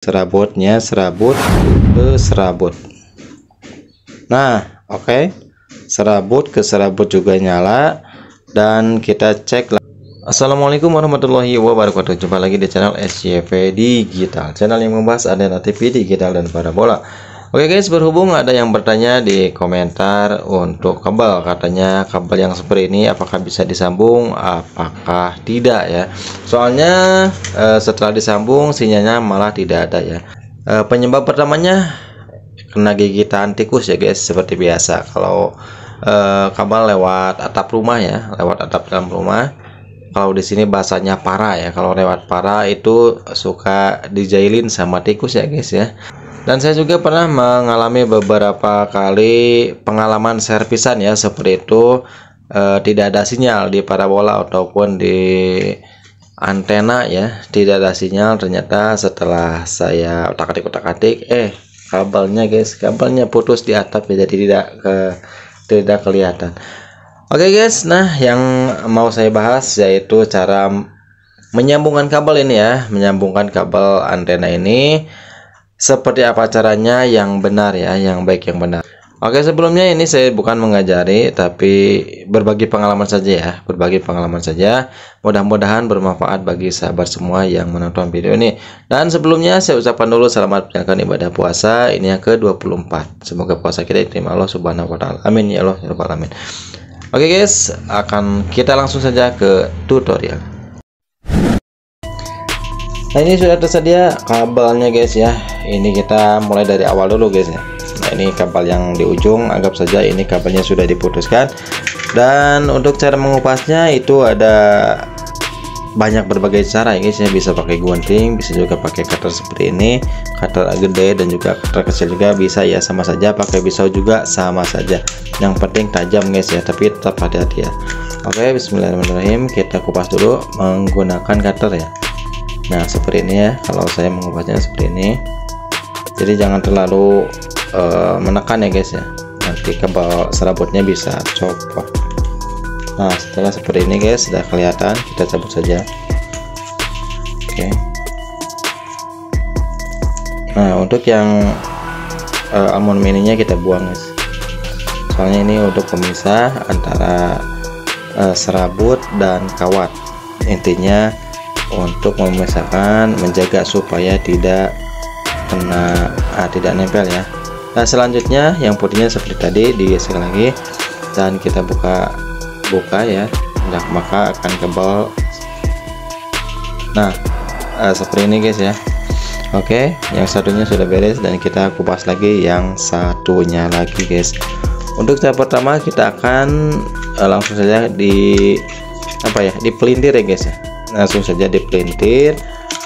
serabutnya, serabut ke serabut. Nah, oke. Serabut ke serabut juga nyala, dan kita cek. Assalamualaikum warahmatullahi wabarakatuh. Jumpa lagi di channel SCV Digital, channel yang membahas antena TV digital dan parabola. Oke guys, berhubung ada yang bertanya di komentar untuk kabel, katanya kabel yang seperti ini apakah bisa disambung, apakah tidak ya. Soalnya setelah disambung sinyalnya malah tidak ada ya. Penyebab pertamanya kena gigitan tikus ya guys, seperti biasa. Kalau kabel lewat atap rumah ya, lewat atap dalam rumah. Kalau di sini bahasanya para ya, kalau lewat para itu suka dijailin sama tikus ya guys ya. Dan saya juga pernah mengalami beberapa kali pengalaman servisan ya, seperti itu tidak ada sinyal di parabola ataupun di antena ya, tidak ada sinyal. Ternyata setelah saya otak-atik kabelnya guys, kabelnya putus di atap ya, jadi tidak kelihatan. Oke guys, nah yang mau saya bahas yaitu cara menyambungkan kabel ini ya, menyambungkan kabel antena ini. Seperti apa caranya yang benar ya, yang baik, yang benar. Oke, sebelumnya ini saya bukan mengajari, tapi berbagi pengalaman saja ya, berbagi pengalaman saja. Mudah-mudahan bermanfaat bagi sahabat semua yang menonton video ini. Dan sebelumnya saya ucapkan dulu selamat menjalankan ibadah puasa ini yang ke-24. Semoga puasa kita diterima Allah Subhanahu wa taala. Amin ya Allah ya rabbal alamin. Oke guys, kita langsung saja ke tutorial. Nah, ini sudah tersedia kabelnya guys ya. Ini kita mulai dari awal dulu guys ya. Nah, ini kabel yang di ujung, anggap saja ini kabelnya sudah diputuskan. Dan untuk cara mengupasnya itu ada banyak berbagai cara ya guys ya. Bisa pakai gunting, bisa juga pakai cutter seperti ini, cutter gede dan juga cutter kecil juga bisa ya, sama saja. Pakai pisau juga sama saja. Yang penting tajam guys ya, tapi tetap hati-hati ya. Oke, bismillahirrahmanirrahim. Kita kupas dulu menggunakan cutter ya. Nah, seperti ini ya, kalau saya mengubahnya seperti ini. Jadi jangan terlalu menekan ya guys ya, nanti kabel serabutnya bisa copot. Nah, setelah seperti ini guys, sudah kelihatan, kita cabut saja. Oke. Nah, untuk yang aluminium ininya kita buang guys, soalnya ini untuk pemisah antara serabut dan kawat. Intinya untuk memisahkan, menjaga supaya tidak kena tidak nempel ya. Nah, selanjutnya yang putihnya seperti tadi digeser lagi dan kita buka ya. Nah, maka akan kebal. Nah, seperti ini guys ya. Oke, yang satunya sudah beres dan kita kupas lagi yang satunya lagi guys. Untuk tahap pertama kita akan langsung saja dipelintir ya guys ya. Langsung saja dipelintir,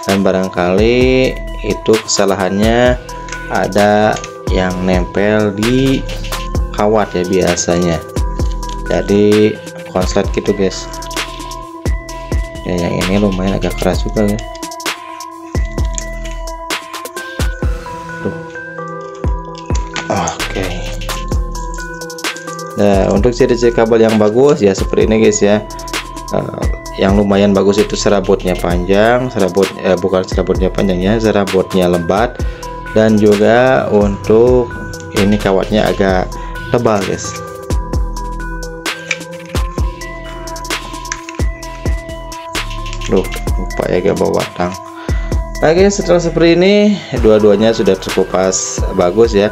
dan barangkali itu kesalahannya ada yang nempel di kawat ya biasanya, jadi konslet gitu guys ya. Yang ini lumayan agak keras juga ya. Oke. Nah, untuk ciri-ciri kabel yang bagus ya seperti ini guys ya. Yang lumayan bagus itu serabutnya panjang, bukan serabutnya panjang ya, serabutnya lebat, dan juga untuk ini kawatnya agak tebal guys. Lupa ya gak bawa batang. Oke, setelah seperti ini dua-duanya sudah terkupas bagus ya.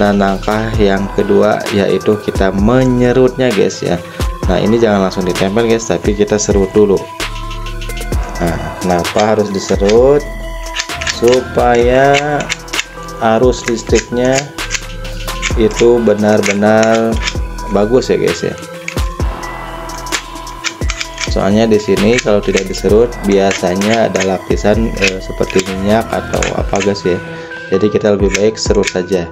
Nah, langkah yang kedua yaitu kita menyerutnya guys ya. Nah, ini jangan langsung ditempel guys, tapi kita serut dulu. Nah, kenapa harus diserut? Supaya arus listriknya itu benar-benar bagus ya guys ya. Soalnya di sini kalau tidak diserut biasanya ada lapisan seperti minyak atau apa guys ya. Jadi kita lebih baik serut saja.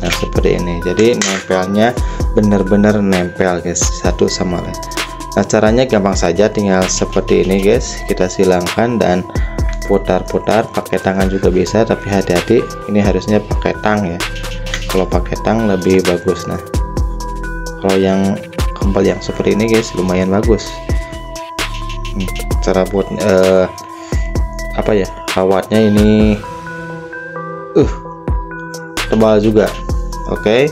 Nah, seperti ini, jadi nempelnya benar-benar nempel guys, satu sama lain. Nah, caranya gampang saja, tinggal seperti ini guys, kita silangkan dan putar-putar. Pakai tangan juga bisa, tapi hati-hati, ini harusnya pakai tang ya. Kalau pakai tang lebih bagus. Nah, kalau yang kabel yang seperti ini guys lumayan bagus. Cara buat kawatnya ini tebal juga. Oke.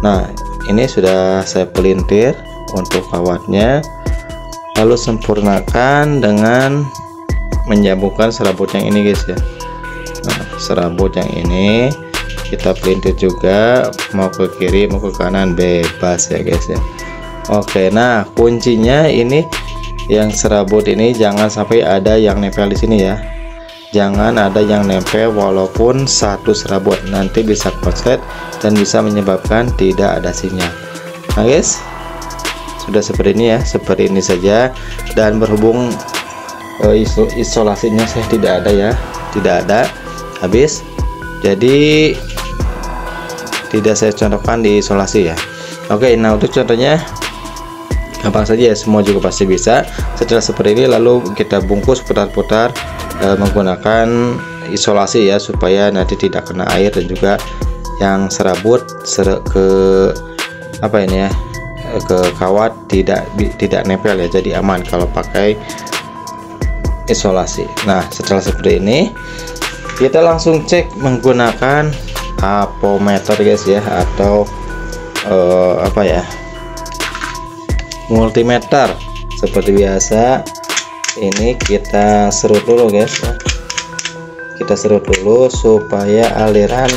Nah, ini sudah saya pelintir untuk kawatnya, lalu sempurnakan dengan menyambungkan serabut yang ini guys ya. Nah, serabut yang ini kita pelintir juga, mau ke kiri mau ke kanan bebas ya guys ya. Oke, nah kuncinya ini yang serabut ini jangan sampai ada yang nempel di sini ya. Jangan ada yang nempel walaupun satu serabut, nanti bisa konslet dan bisa menyebabkan tidak ada sinyal. Nah guys, sudah seperti ini ya, seperti ini saja. Dan berhubung isolasinya saya tidak ada ya, tidak ada, habis, jadi tidak saya contohkan di isolasi ya. Oke, nah untuk contohnya gampang saja ya, semua juga pasti bisa. Setelah seperti ini lalu kita bungkus putar-putar menggunakan isolasi ya, supaya nanti tidak kena air dan juga yang serabut ke apa ini ya, ke kawat tidak nempel ya, jadi aman kalau pakai isolasi. Nah setelah seperti ini kita langsung cek menggunakan apometer guys ya, atau apa ya, multimeter. Seperti biasa ini kita serut dulu guys ya. Kita serut dulu supaya aliran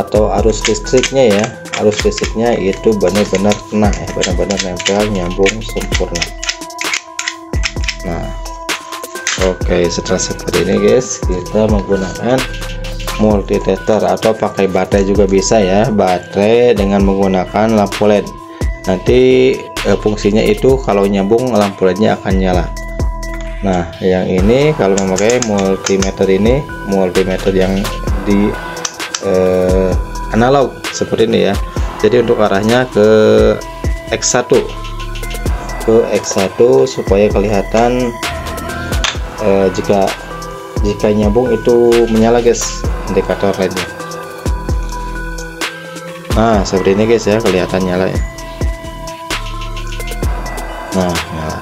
atau arus listriknya ya, arus listriknya itu benar-benar kena ya, benar-benar nempel, nyambung sempurna. Nah oke, setelah seperti ini guys, kita menggunakan multitester atau pakai baterai juga bisa ya, baterai dengan menggunakan lampu LED. Nanti fungsinya itu kalau nyambung lampu LED-nya akan nyala. Nah yang ini kalau memakai multimeter ini, multimeter yang di analog seperti ini ya, jadi untuk arahnya ke X1, supaya kelihatan jika nyambung itu menyala guys, indikator LED-nya. Nah seperti ini guys ya, kelihatan nyala ya. Nah nyala.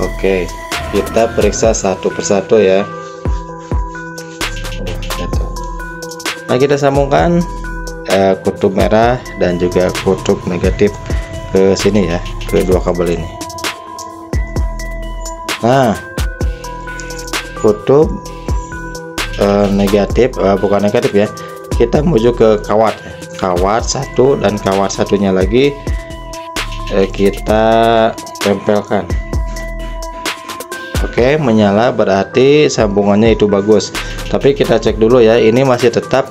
Oke, kita periksa satu persatu ya. Nah kita sambungkan kutub merah dan juga kutub negatif ke sini ya, ke dua kabel ini. Nah kutub negatif, bukan negatif ya, kita menuju ke kawat ya. Kawat satu dan kawat satunya lagi kita tempelkan. Oke, menyala berarti sambungannya itu bagus. Tapi kita cek dulu ya, ini masih tetap,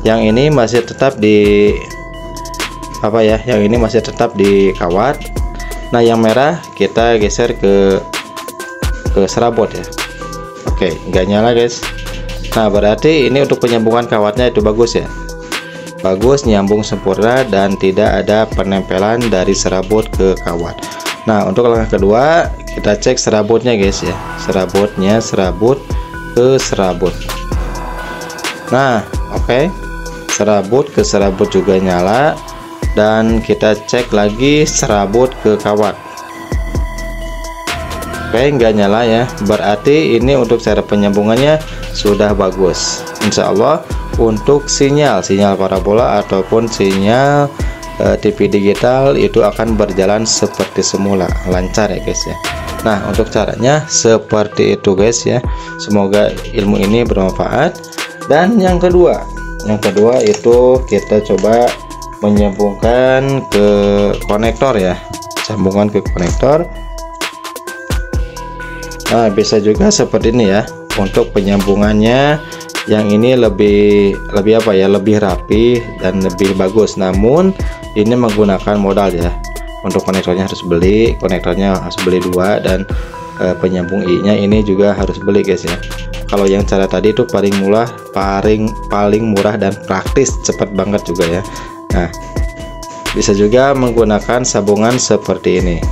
yang ini masih tetap di apa ya, yang ini masih tetap di kawat. Nah yang merah kita geser ke serabot ya. Oke, nggak nyala guys. Nah berarti ini untuk penyambungan kawatnya itu bagus ya, bagus, nyambung sempurna dan tidak ada penempelan dari serabot ke kawat. Nah untuk langkah kedua kita cek serabotnya guys ya, serabotnya, serabut ke serabut. Nah oke, serabut ke serabut juga nyala, dan kita cek lagi serabut ke kawat. Oke, nggak nyala ya, berarti ini untuk cara penyambungannya sudah bagus. Insya Allah untuk sinyal parabola ataupun sinyal TV digital itu akan berjalan seperti semula, lancar ya guys ya. Nah untuk caranya seperti itu guys ya, semoga ilmu ini bermanfaat. Dan yang kedua itu kita coba menyambungkan ke konektor ya, sambungan ke konektor. Nah bisa juga seperti ini ya, untuk penyambungannya yang ini lebih apa ya, lebih rapi dan lebih bagus. Namun ini menggunakan modal ya, untuk konektornya harus beli, konektornya harus beli 2, dan penyambung I-nya ini juga harus beli guys ya. Kalau yang cara tadi itu paling murah dan praktis, cepat banget juga ya. Nah bisa juga menggunakan sambungan seperti ini.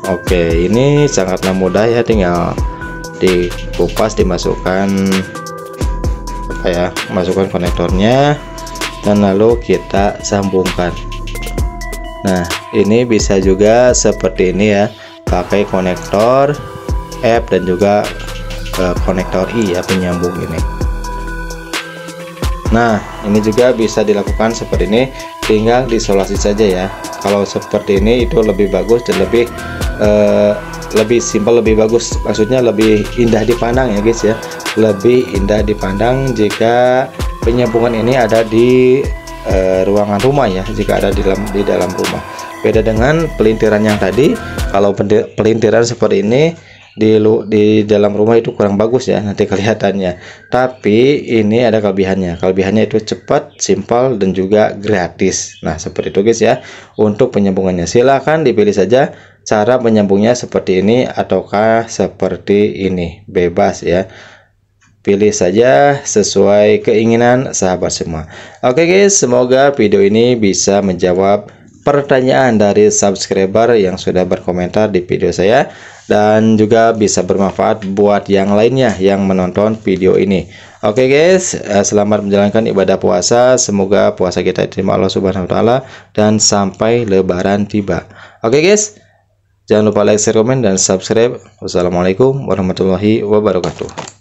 Oke, ini sangatlah mudah ya, tinggal dikupas, dimasukkan apa ya, masukkan konektornya dan lalu kita sambungkan. Nah ini bisa juga seperti ini ya, pakai konektor F dan juga konektor I ya, penyambung ini. Nah, ini juga bisa dilakukan seperti ini, tinggal diisolasi saja ya. Kalau seperti ini itu lebih bagus dan lebih simpel, lebih bagus, maksudnya lebih indah dipandang ya guys ya. Lebih indah dipandang jika penyambungan ini ada di ruangan rumah ya, jika ada di dalam rumah. Beda dengan pelintiran yang tadi. Kalau pelintiran seperti ini di dalam rumah itu kurang bagus ya nanti kelihatannya, tapi ini ada kelebihannya itu cepat, simpel, dan juga gratis. Nah seperti itu guys ya untuk penyambungannya. Silahkan dipilih saja cara penyambungnya seperti ini ataukah seperti ini, bebas ya, pilih saja sesuai keinginan sahabat semua. Oke guys, semoga video ini bisa menjawab pertanyaan dari subscriber yang sudah berkomentar di video saya, dan juga bisa bermanfaat buat yang lainnya yang menonton video ini. Oke guys, selamat menjalankan ibadah puasa. Semoga puasa kita diterima Allah Subhanahu wa taala dan sampai lebaran tiba. Oke guys, jangan lupa like, share, komen, dan subscribe. Wassalamualaikum warahmatullahi wabarakatuh.